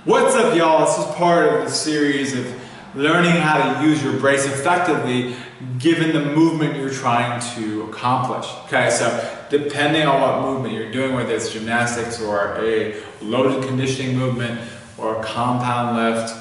What's up, y'all? This is part of the series of learning how to use your brace effectively given the movement you're trying to accomplish. Okay, so depending on what movement you're doing, whether it's gymnastics or a loaded conditioning movement or a compound lift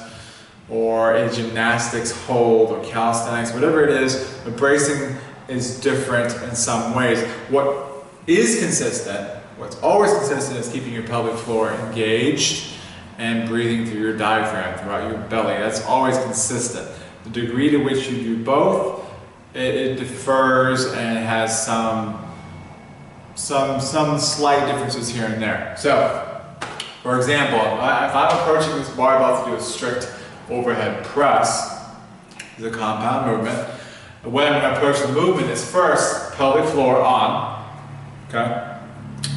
or a gymnastics hold or calisthenics, whatever it is, the bracing is different in some ways. What is consistent, what's always consistent, is keeping your pelvic floor engaged and breathing through your diaphragm, throughout your belly. That's always consistent. The degree to which you do both, it differs and has some slight differences here and there. So, for example, if I'm approaching this barbell to do a strict overhead press, it's a compound movement. The way I'm going to approach the movement is first, pelvic floor on, okay?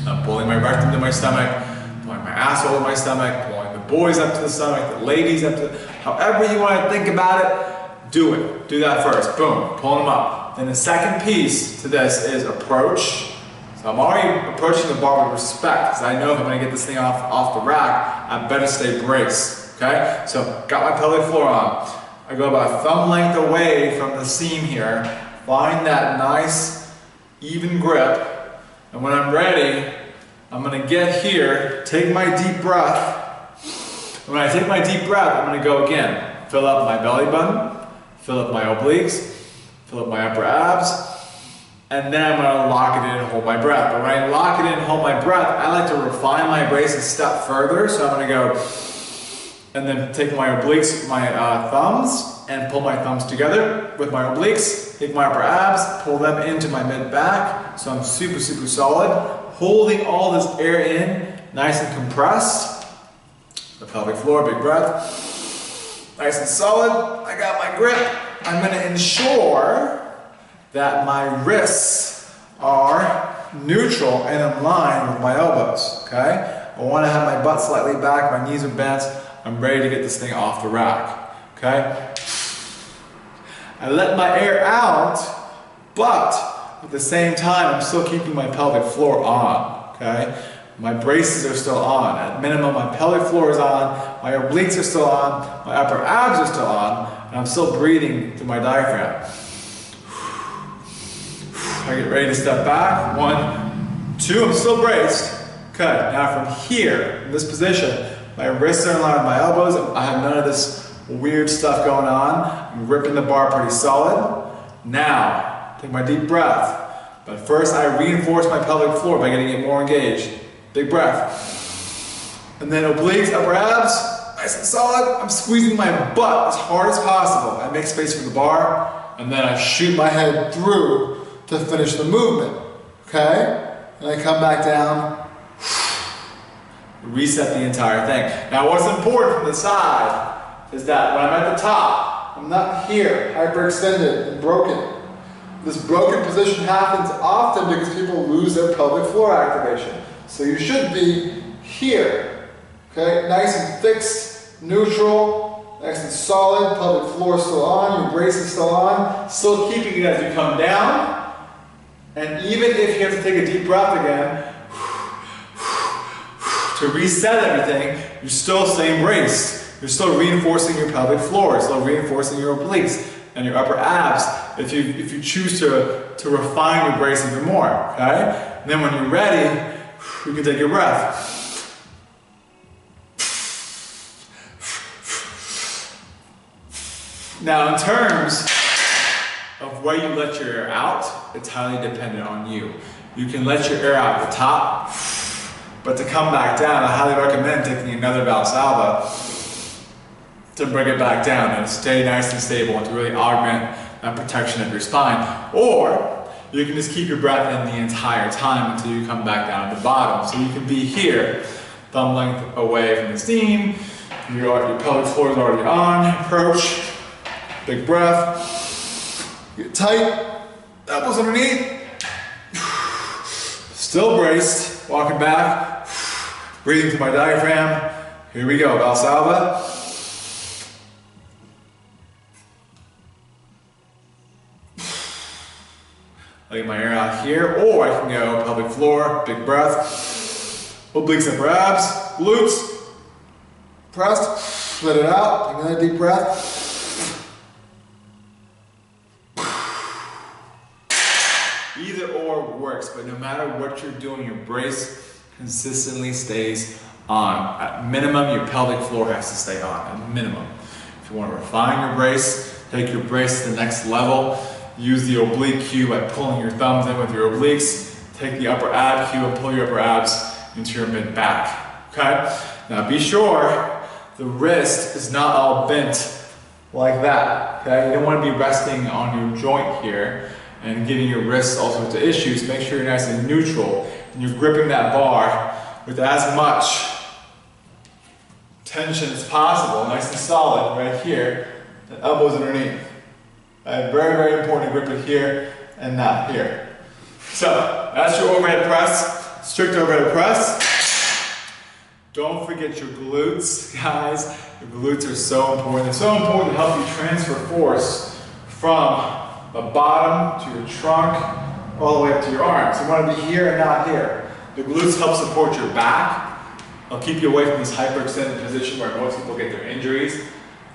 I'm pulling my rectum to my stomach, pulling my asshole to my stomach, pulling the boys up to the stomach, the ladies up to the, however you want to think about it, do it. Do that first. Boom, pulling them up. Then the second piece to this is approach. So I'm already approaching the bar with respect, because I know if I'm going to get this thing off the rack, I better stay braced. Okay? So got my pelvic floor on. I go about thumb length away from the seam here. Find that nice, even grip. And when I'm ready, I'm going to get here, take my deep breath. And when I take my deep breath, I'm going to go again. Fill up my belly button, fill up my obliques, fill up my upper abs, and then I'm going to lock it in and hold my breath. But when I lock it in and hold my breath, I like to refine my brace a step further. So I'm going to go and then take my obliques, my thumbs, and pull my thumbs together with my obliques, take my upper abs, pull them into my mid-back, so I'm super, super solid, holding all this air in, nice and compressed, the pelvic floor, big breath, nice and solid, I got my grip. I'm going to ensure that my wrists are neutral and in line with my elbows, okay? I want to have my butt slightly back, my knees are bent, I'm ready to get this thing off the rack, okay? I let my air out, but at the same time, I'm still keeping my pelvic floor on, okay? My braces are still on. At minimum, my pelvic floor is on, my obliques are still on, my upper abs are still on, and I'm still breathing through my diaphragm. I get ready to step back. 1, 2, I'm still braced. Okay, now from here, in this position, my wrists are in line with my elbows. I have none of this weird stuff going on. I'm gripping the bar pretty solid. Now, take my deep breath. But first, I reinforce my pelvic floor by getting it more engaged. Big breath. And then obliques, upper abs, nice and solid. I'm squeezing my butt as hard as possible. I make space for the bar, and then I shoot my head through to finish the movement. Okay? And I come back down. Reset the entire thing. Now what's important from the side is that when I'm at the top, I'm not here, hyperextended and broken. This broken position happens often because people lose their pelvic floor activation. So you should be here, okay? Nice and fixed, neutral, nice and solid, pelvic floor still on, your brace is still on, still keeping it as you come down. And even if you have to take a deep breath again, to reset everything, you're still staying braced. You're still reinforcing your pelvic floor, you're still reinforcing your obliques and your upper abs if you choose to refine your brace even more, okay? And then when you're ready, you can take your breath. Now in terms of where you let your air out, it's highly dependent on you. You can let your air out at the top, but to come back down, I highly recommend taking another Valsalva to bring it back down and stay nice and stable and to really augment that protection of your spine. Or you can just keep your breath in the entire time until you come back down at the bottom. So you can be here, thumb length away from the seam, your pelvic floor is already on, approach, big breath, get tight, elbows underneath, still braced, walking back, breathing through my diaphragm. Here we go, Valsalva. Letting my air out here, or I can go pelvic floor, big breath, obliques, upper abs, glutes, pressed, let it out, take another deep breath. Either or works, but no matter what you're doing, your brace consistently stays on. At minimum, your pelvic floor has to stay on, at minimum. If you want to refine your brace, take your brace to the next level, use the oblique cue by pulling your thumbs in with your obliques, take the upper ab cue and pull your upper abs into your mid back, okay? Now be sure the wrist is not all bent like that, okay? You don't want to be resting on your joint here and giving your wrists all sorts of issues. Make sure you're nice and neutral and you're gripping that bar with as much tension as possible, nice and solid right here, the elbows underneath. Okay? Very, very important to grip it here and not here. So that's your overhead press, strict overhead press. Don't forget your glutes, guys. Your glutes are so important. They're so important to help you transfer force from the bottom to your trunk all the way up to your arms. You want to be here and not here. The glutes help support your back. They'll keep you away from this hyperextended position where most people get their injuries.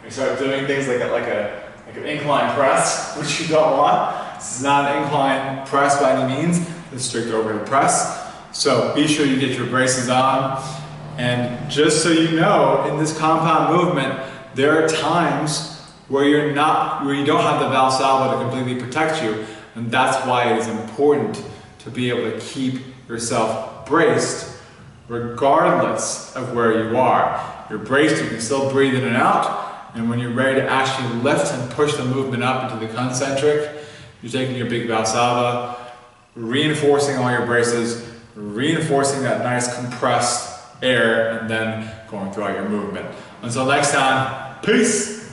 They start doing things like an incline press, which you don't want. This is not an incline press by any means. It's a strict overhead press. So be sure you get your braces on. And just so you know, in this compound movement, there are times where you don't have the Valsalva to completely protect you, and that's why it is important to be able to keep yourself braced regardless of where you are. You're braced, you can still breathe in and out, and when you're ready to actually lift and push the movement up into the concentric, you're taking your big Valsalva, reinforcing all your braces, reinforcing that nice compressed air, and then going throughout your movement. Until next time, peace!